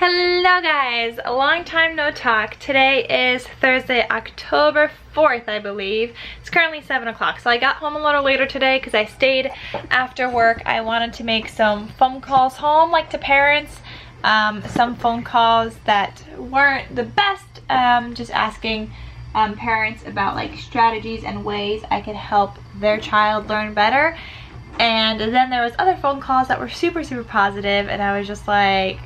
Hello guys, a long time no talk. Today is Thursday, October 4th, I believe. It's currently 7 o'clock, so I got home a little later today because I stayed after work. I wanted to make some phone calls home, like to parents. Some phone calls that weren't the best, just asking parents about like strategies and ways I could help their child learn better. And then there was other phone calls that were super positive, and I was just like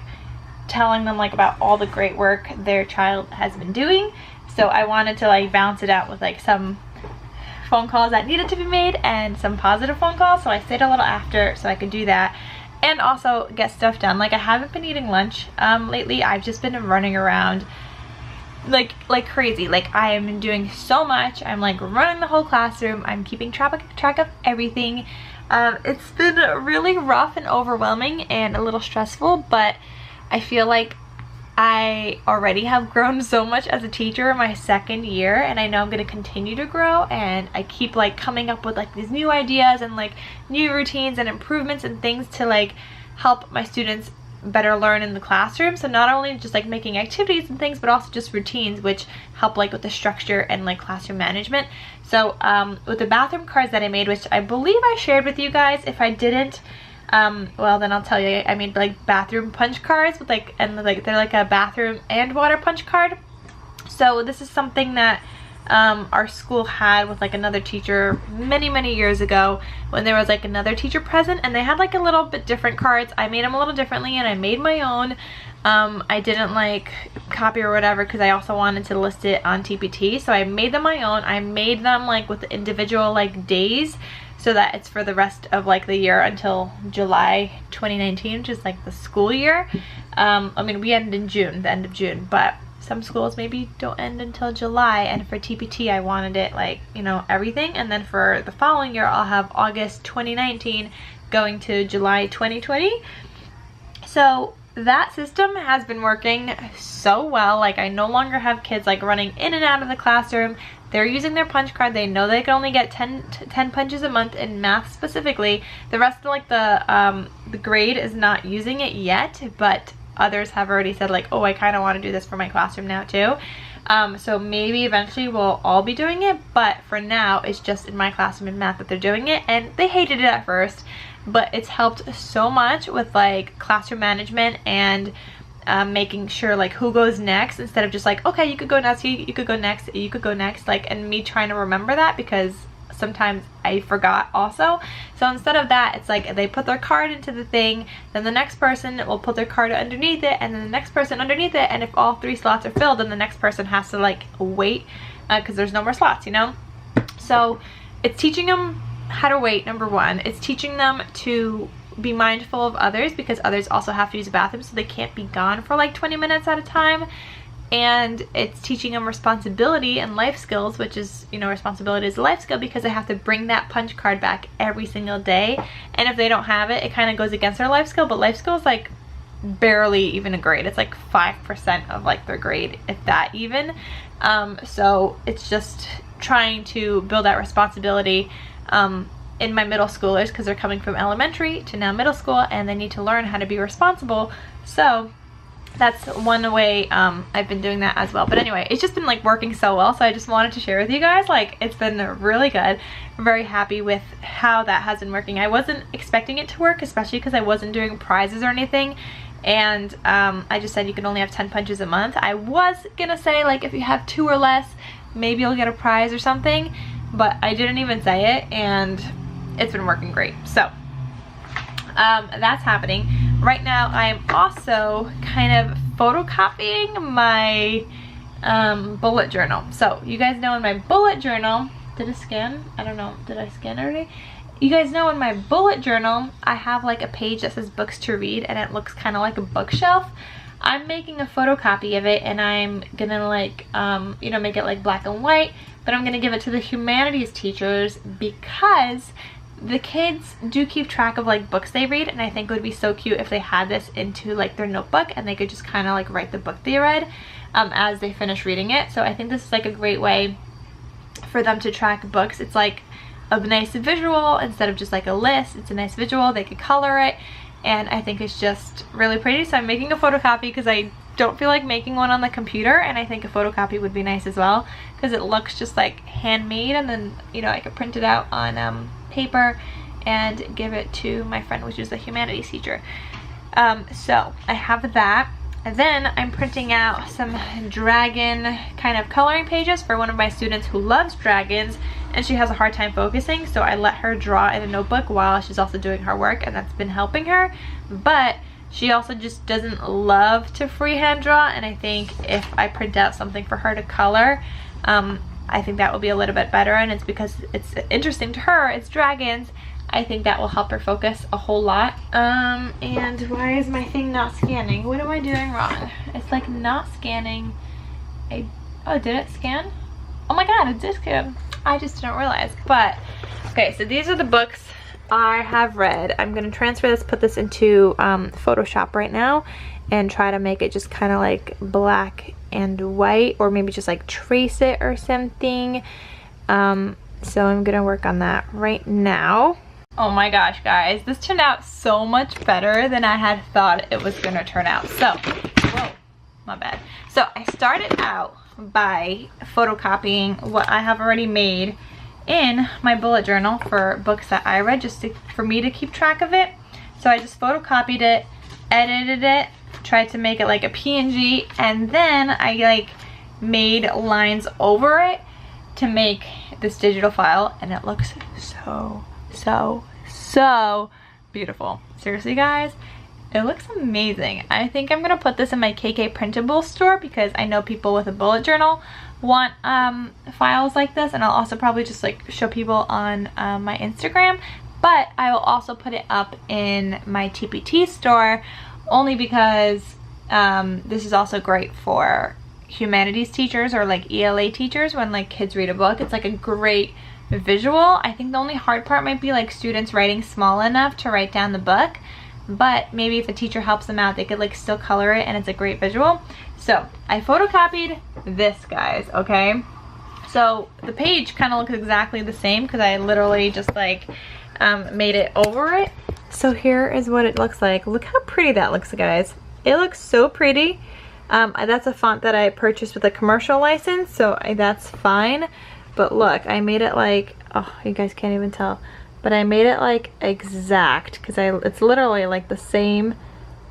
telling them like about all the great work their child has been doing. So I wanted to like balance it out with like some phone calls that needed to be made and some positive phone calls. So I stayed a little after so I could do that and also get stuff done. Like I haven't been eating lunch lately. I've just been running around like crazy. Like I am doing so much. I'm like running the whole classroom. I'm keeping track of everything. It's been really rough and overwhelming and a little stressful, but I feel like I already have grown so much as a teacher in my second year, and I know I'm going to continue to grow, and I keep like coming up with like these new ideas and like new routines and improvements and things to like help my students better learn in the classroom. So not only just like making activities and things, but also just routines which help like with the structure and like classroom management. So with the bathroom cards that I made, which I believe I shared with you guys, if I didn't, well then I'll tell you, I made like bathroom punch cards with like, and like they're like a bathroom and water punch card. So this is something that our school had with like another teacher many years ago when there was like another teacher present, and they had like a little bit different cards. I made them a little differently and I made my own. I didn't like copy or whatever because I also wanted to list it on TPT, so I made them my own. I made them like with individual like days, so that it's for the rest of like the year until July 2019, which is like the school year. I mean, we end in June, the end of June, but some schools maybe don't end until July. And for TPT, I wanted it like, you know, everything. And then for the following year, I'll have August 2019 going to July 2020. So that system has been working so well. Like I no longer have kids like running in and out of the classroom. They're using their punch card. They know they can only get 10 punches a month in math specifically. The rest of like the grade is not using it yet, but others have already said like, oh, I kind of want to do this for my classroom now too. So maybe eventually we'll all be doing it, but for now it's just in my classroom in math that they're doing it, and they hated it at first, but it's helped so much with like classroom management and making sure like who goes next, instead of just like, okay, you could go next, you could go next, you could go next, like, and me trying to remember that because sometimes I forgot also. So instead of that, it's like they put their card into the thing, then the next person will put their card underneath it, and then the next person underneath it, and if all 3 slots are filled, then the next person has to like wait because there's no more slots, you know? So it's teaching them how to wait, number one. It's teaching them to be mindful of others because others also have to use the bathroom, so they can't be gone for like 20 minutes at a time. And it's teaching them responsibility and life skills, which is, you know, responsibility is a life skill because they have to bring that punch card back every single day. And if they don't have it, it kind of goes against their life skill. But life skill is like barely even a grade. It's like 5% of like their grade, if that even. So it's just trying to build that responsibility in my middle schoolers, because they're coming from elementary to now middle school and they need to learn how to be responsible. So that's one way I've been doing that as well. But anyway, it's just been like working so well, so I just wanted to share with you guys. Like it's been really good. I'm very happy with how that has been working. I wasn't expecting it to work, especially because I wasn't doing prizes or anything, and I just said you can only have 10 punches a month. I was gonna say like if you have 2 or less, maybe you'll get a prize or something, but I didn't even say it, and it's been working great. So that's happening. Right now I'm also kind of photocopying my bullet journal. So you guys know in my bullet journal, did it scan? I don't know, did I scan already? You guys know in my bullet journal I have like a page that says books to read, and it looks kind of like a bookshelf. I'm making a photocopy of it, and I'm gonna like you know, make it like black and white, but I'm gonna give it to the humanities teachers because the kids do keep track of like books they read, and I think it would be so cute if they had this into like their notebook and they could just kind of like write the book they read as they finish reading it. So I think this is like a great way for them to track books. It's like a nice visual instead of just like a list. It's a nice visual. They could color it, and I think it's just really pretty. So I'm making a photocopy because I don't feel like making one on the computer, and I think a photocopy would be nice as well because it looks just like handmade, and then, you know, I could print it out on paper and give it to my friend, which is a humanities teacher. So I have that. And then I'm printing out some dragon kind of coloring pages for one of my students who loves dragons, and she has a hard time focusing, so I let her draw in a notebook while she's also doing her work, and that's been helping her. But she also just doesn't love to freehand draw, and I think if I print out something for her to color, I think that will be a little bit better, and it's because it's interesting to her, it's dragons. I think that will help her focus a whole lot. And why is my thing not scanning? What am I doing wrong? It's like not scanning. Oh, did it scan? Oh my god, it did scan. I just didn't realize. But, okay, so these are the books I have read. I'm gonna transfer this, put this into Photoshop right now, and try to make it just kind of like black and white, or maybe just like trace it or something. So I'm gonna work on that right now. Oh my gosh, guys, this turned out so much better than I had thought it was gonna turn out. So, whoa, my bad. So I started out by photocopying what I have already made in my bullet journal for books that I read, just for me to keep track of it. So I just photocopied it, edited it, tried to make it like a PNG, and then I like made lines over it to make this digital file, and it looks so beautiful. Seriously, guys, it looks amazing. I think I'm gonna put this in my KK printable store because I know people with a bullet journal want files like this, and I'll also probably just like show people on my Instagram, but I will also put it up in my TPT store only because this is also great for humanities teachers or like ELA teachers. When like kids read a book, it's like a great visual. I think the only hard part might be like students writing small enough to write down the book, but maybe if a teacher helps them out, they could like still color it, and it's a great visual. So I photocopied this, guys, okay? So the page kind of looks exactly the same because I literally just like made it over it. So here is what it looks like. Look how pretty that looks, guys. It looks so pretty. That's a font that I purchased with a commercial license, so that's fine. But look, I made it like, oh, you guys can't even tell, but I made it like exact because it's literally like the same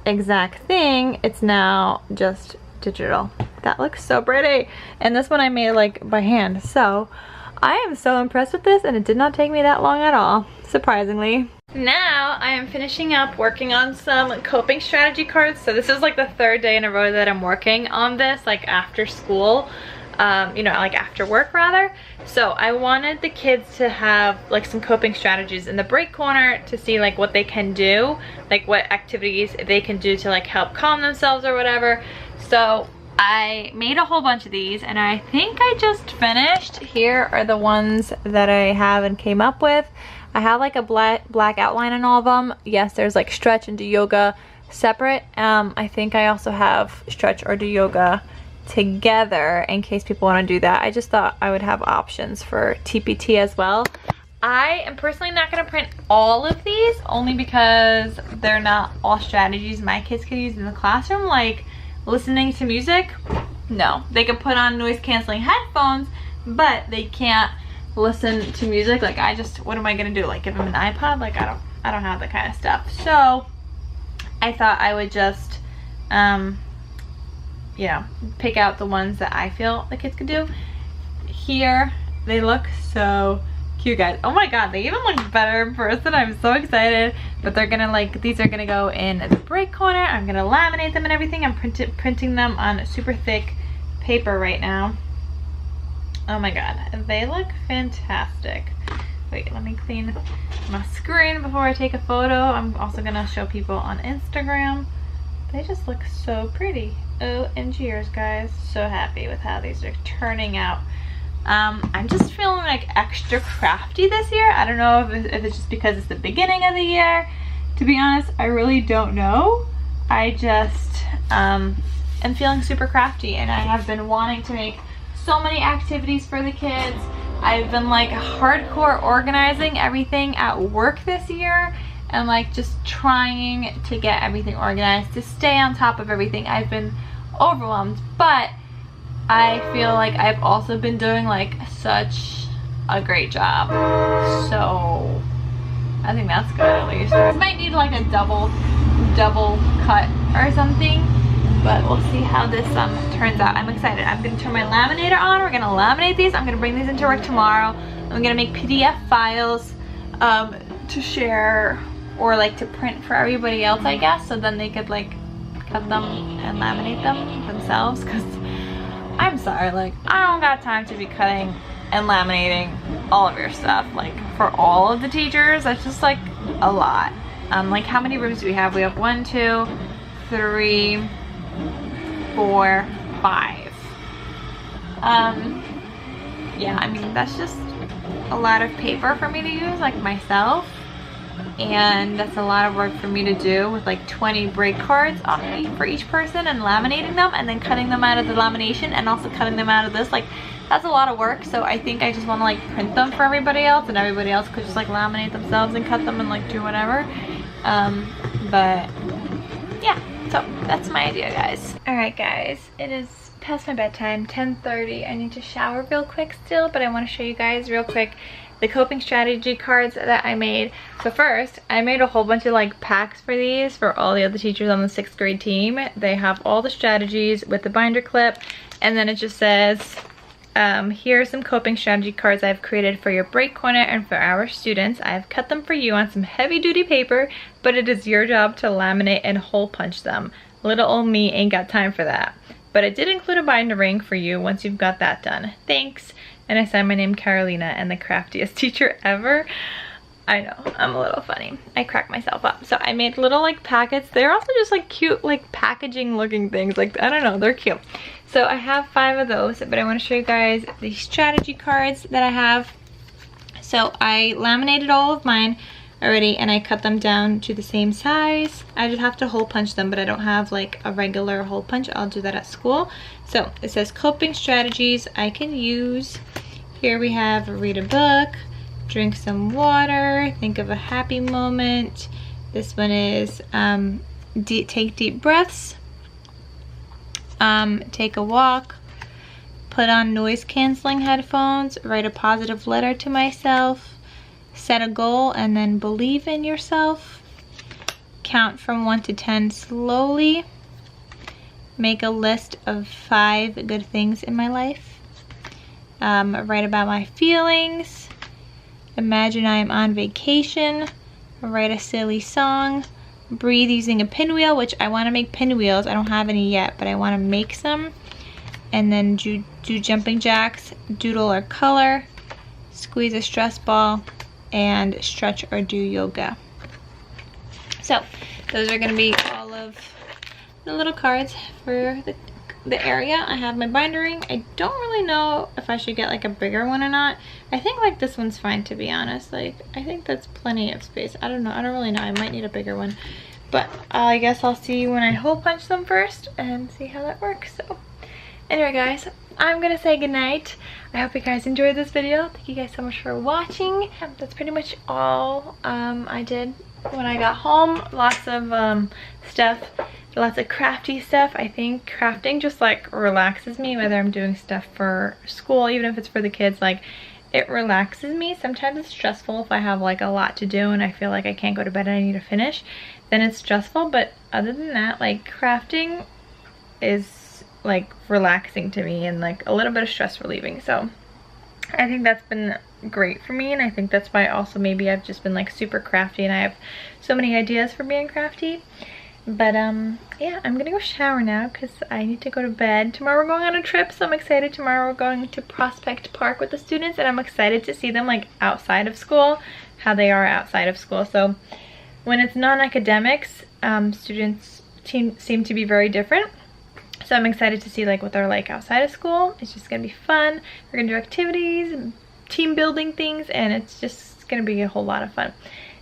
exact thing. It's now just digital. That looks so pretty. And this one I made like by hand. So I am so impressed with this, and it did not take me that long at all, surprisingly. Now I am finishing up working on some coping strategy cards. So this is like the third day in a row that I'm working on this, like after school. You know, like after work rather. So I wanted the kids to have like some coping strategies in the break corner to see like what they can do, like what activities they can do to like help calm themselves or whatever. So I made a whole bunch of these, and I think I just finished. Here are the ones that I have and came up with. I have like a black outline in all of them. Yes, there's like stretch and do yoga separate. I think I also have stretch or do yoga together in case people want to do that. I just thought I would have options for TPT as well. I am personally not going to print all of these, only because they're not all strategies my kids can use in the classroom, like listening to music. No, they can put on noise canceling headphones, but they can't listen to music. Like what am I going to do? Like give them an iPod? Like I don't have that kind of stuff. So I thought I would just you know, pick out the ones that I feel the kids could do. Here, they look so cute, guys. Oh my god, they even look better in person. I'm so excited. But they're gonna like, these are gonna go in the break corner. I'm gonna laminate them and everything. I'm printing them on super thick paper right now. Oh my god, they look fantastic. Wait, let me clean my screen before I take a photo. I'm also gonna show people on Instagram. They just look so pretty. OMGers, guys. So happy with how these are turning out. I'm just feeling like extra crafty this year. I don't know if it's just because it's the beginning of the year. To be honest, I really don't know. I just am feeling super crafty, and I have been wanting to make so many activities for the kids. I've been like hardcore organizing everything at work this year, and like just trying to get everything organized, to stay on top of everything. I've been overwhelmed, but I feel like I've also been doing like such a great job. So I think that's good at least. This might need like a double cut or something, but we'll see how this turns out. I'm excited. I'm gonna turn my laminator on. We're gonna laminate these. I'm gonna bring these into work tomorrow. I'm gonna make PDF files to share or like to print for everybody else, I guess, so then they could like cut them and laminate them themselves, because I'm sorry, like I don't got time to be cutting and laminating all of your stuff like for all of the teachers. That's just like a lot. Like how many rooms do we have? We have 1, 2, 3, 4, 5. Yeah, I mean that's just a lot of paper for me to use like myself, and that's a lot of work for me to do with like 20 break cards for each person, and laminating them and then cutting them out of the lamination and also cutting them out of this. Like that's a lot of work. So I think I just want to like print them for everybody else, and everybody else could just like laminate themselves and cut them and like do whatever. But yeah, so that's my idea, guys. All right guys, it is past my bedtime, 10:30. I need to shower real quick still, but I want to show you guys real quick the coping strategy cards that I made. So first, I made a whole bunch of like packs for these for all the other teachers on the 6th grade team. They have all the strategies with the binder clip, and then it just says, here are some coping strategy cards I've created for your break corner and for our students. I've cut them for you on some heavy duty paper, but it is your job to laminate and hole punch them. Little old me ain't got time for that. But I did include a binder ring for you once you've got that done. Thanks. And I signed my name, Carolina, and the craftiest teacher ever. I know, I'm a little funny. I crack myself up. So I made little like packets. They're also just like cute like packaging looking things. Like, I don't know, they're cute. So I have 5 of those, but I want to show you guys the strategy cards that I have. So I laminated all of mine already, and I cut them down to the same size. I just have to hole punch them, but I don't have like a regular hole punch. I'll do that at school. So it says coping strategies I can use. Here we have read a book, drink some water, think of a happy moment. This one is take deep breaths, take a walk, put on noise canceling headphones, write a positive letter to myself, set a goal and then believe in yourself, count from 1 to 10 slowly, make a list of 5 good things in my life, write about my feelings, imagine I am on vacation, write a silly song, breathe using a pinwheel, which I want to make pinwheels. I don't have any yet, but I want to make some. And then do jumping jacks, doodle or color, squeeze a stress ball, and stretch or do yoga. So those are going to be all of the little cards for the area. I have my binder ring. I don't really know if I should get like a bigger one or not. I think like this one's fine, to be honest. Like I think that's plenty of space. I don't know. I don't really know. I might need a bigger one, but I guess I'll see when I hole punch them first and see how that works. So anyway guys, I'm gonna say goodnight. I hope you guys enjoyed this video. Thank you guys so much for watching. That's pretty much all I did when I got home. Lots of stuff, lots of crafty stuff. I think crafting just like relaxes me, whether I'm doing stuff for school, even if it's for the kids. Like it relaxes me. Sometimes it's stressful if I have like a lot to do and I feel like I can't go to bed and I need to finish, then it's stressful. But other than that, like crafting is like relaxing to me and like a little bit of stress relieving. So I think that's been great for me, and I think that's why also maybe I've just been like super crafty and I have so many ideas for being crafty. But yeah, I'm gonna go shower now because I need to go to bed. Tomorrow we're going on a trip, so I'm excited. Tomorrow we're going to Prospect Park with the students, and I'm excited to see them like outside of school, how they are outside of school. So when it's non-academics, students seem to be very different. So I'm excited to see like what they're like outside of school. It's just gonna be fun. We're gonna do activities, team building things, and it's just gonna be a whole lot of fun.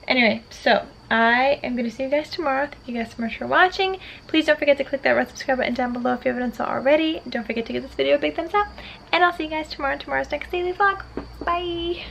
Anyway, so I am gonna see you guys tomorrow. Thank you guys so much for watching. Please don't forget to click that red subscribe button down below if you haven't done so already. Don't forget to give this video a big thumbs up, and I'll see you guys tomorrow in tomorrow's next daily vlog. Bye.